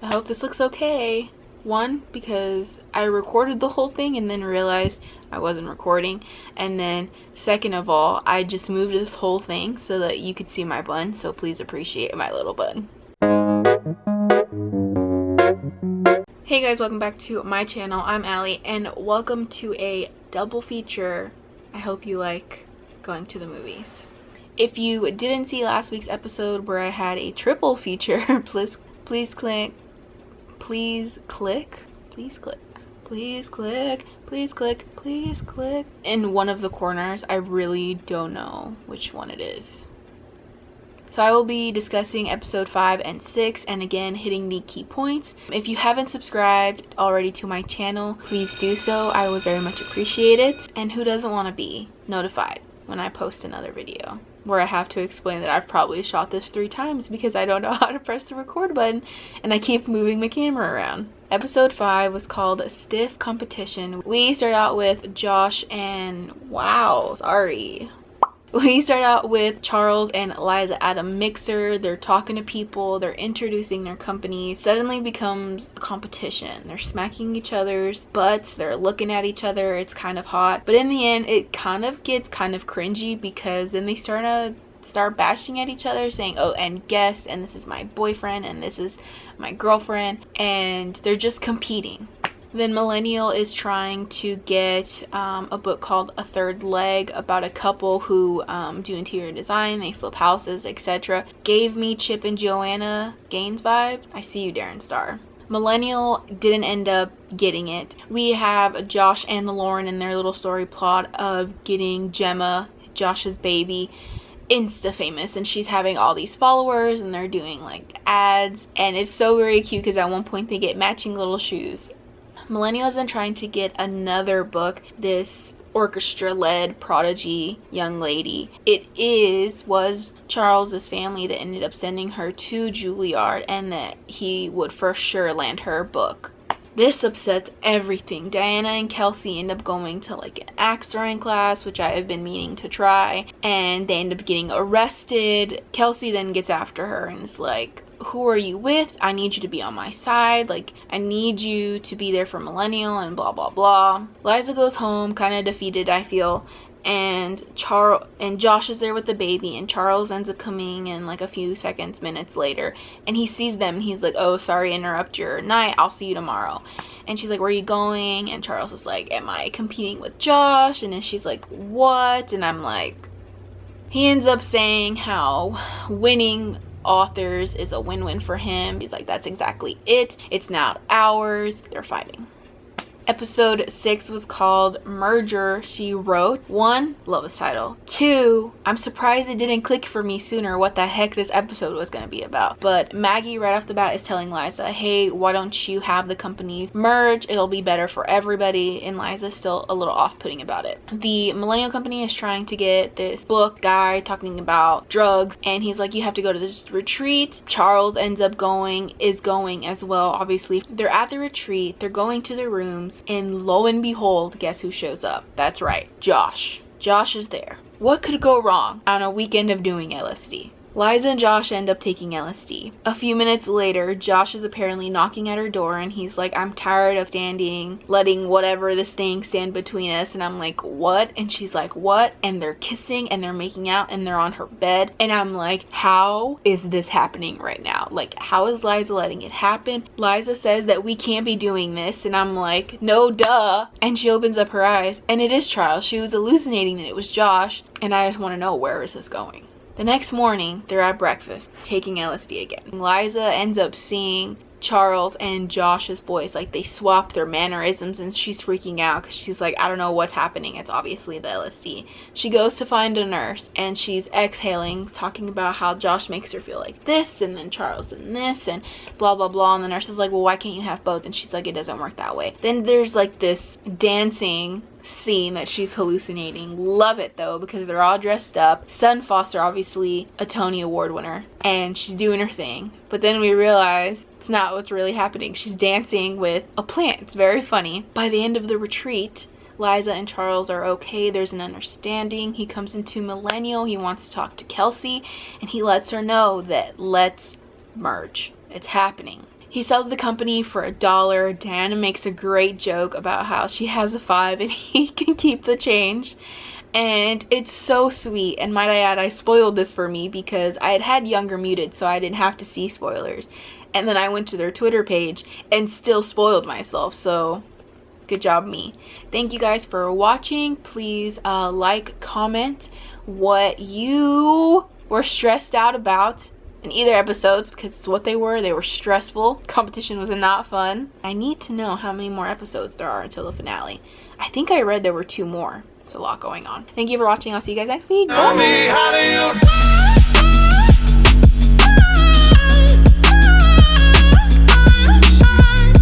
I hope this looks okay. One, because I recorded the whole thing and then realized I wasn't recording. And then second of all, I just moved this whole thing so that you could see my bun. So please appreciate my little bun. Hey guys, welcome back to my channel. I'm Allie and welcome to a double feature. I hope you like going to the movies. If you didn't see last week's episode where I had a triple feature, please click in one of the corners. I really don't know which one it is. So I will be discussing episode 5 and 6 and again hitting the key points. If you haven't subscribed already to my channel, please do so. I would very much appreciate it. And who doesn't want to be notified when I post another video where I have to explain that I've probably shot this 3 times because I don't know how to press the record button and I keep moving the camera around. Episode 5 was called Stiff Competition. We start out with Josh and we start out with Charles and Liza at a mixer. They're talking to people, they're introducing their company. Suddenly becomes a competition. They're smacking each other's butts, they're looking at each other, it's kind of hot. But in the end, it kind of gets kind of cringy because then they start bashing at each other, saying, oh, and guess, and this is my boyfriend, and this is my girlfriend, and they're just competing. Then Millennial is trying to get a book called A Third Leg about a couple who do interior design, they flip houses, etc. Gave me Chip and Joanna Gaines vibe. I see you, Darren Star. Millennial didn't end up getting it. We have Josh and Lauren in their little story plot of getting Gemma, Josh's baby, insta famous, and she's having all these followers and they're doing like ads, and it's so very cute because at one point they get matching little shoes. Millennial is then trying to get another book, this orchestra-led prodigy young lady. It was Charles's family that ended up sending her to Juilliard and that he would for sure land her book. This upsets everything. Diana and Kelsey end up going to like an axe throwing class, which I have been meaning to try, and they end up getting arrested. Kelsey then gets after her and is like, who are you with? I need you to be on my side. Like, I need you to be there for Millennial and blah blah blah. Liza goes home kind of defeated, I feel, and Josh is there with the baby, and Charles ends up coming in like a few minutes later, and he sees them and he's like, oh, sorry to interrupt your night, I'll see you tomorrow. And she's like, where are you going? And Charles is like, am I competing with Josh? And then she's like, what? And I'm like, he ends up saying how winning authors is a win-win for him. He's like, that's exactly it, it's not ours. They're fighting. Episode 6 was called Merger, She Wrote. 1, love this title. 2, I'm surprised it didn't click for me sooner what the heck this episode was going to be about. But Maggie right off the bat is telling Liza, hey, why don't you have the companies merge? It'll be better for everybody. And Liza's still a little off-putting about it. The Millennial Company is trying to get this book guy talking about drugs, and he's like, you have to go to this retreat. Charles ends up going as well. Obviously, they're at the retreat, they're going to their rooms, and lo and behold, guess who shows up? That's right, Josh. Josh is there. What could go wrong on a weekend of doing LSD? Liza and Josh end up taking LSD. A few minutes later, Josh is apparently knocking at her door and he's like, I'm tired of letting whatever this thing stand between us. And I'm like, what? And she's like, what? And they're kissing and they're making out and they're on her bed. And I'm like, how is this happening right now? Like, how is Liza letting it happen? Liza says that we can't be doing this. And I'm like, no, duh. And she opens up her eyes and it is Charles. She was hallucinating that it was Josh. And I just want to know, where is this going? The next morning, they're at breakfast, taking LSD again. Liza ends up seeing Charles and Josh's voice, like they swap their mannerisms, and she's freaking out because she's like, I don't know what's happening. It's obviously the LSD. She goes to find a nurse and she's exhaling, talking about how Josh makes her feel like this, and then Charles and this, and blah blah blah. And the nurse is like, well, why can't you have both? And she's like, it doesn't work that way. Then there's like this dancing scene that she's hallucinating. Love it though, because they're all dressed up. Sutton Foster, obviously a Tony Award winner, and she's doing her thing. But then we realize it's not what's really happening. She's dancing with a plant. It's very funny. By the end of the retreat, Liza and Charles are okay. There's an understanding. He comes into Millennial. He wants to talk to Kelsey, and he lets her know that let's merge. It's happening. He sells the company for $1. Diana makes a great joke about how she has a 5 and he can keep the change. And it's so sweet. And might I add, I spoiled this for me because I had younger muted, so I didn't have to see spoilers. And then I went to their Twitter page and still spoiled myself, so good job me. Thank you guys for watching. Please like, comment what you were stressed out about in either episodes, because it's what they were stressful. Competition was not fun. I need to know how many more episodes there are until the finale. I think I read there were 2 more. It's a lot going on. Thank you for watching. I'll see you guys next week. Bye.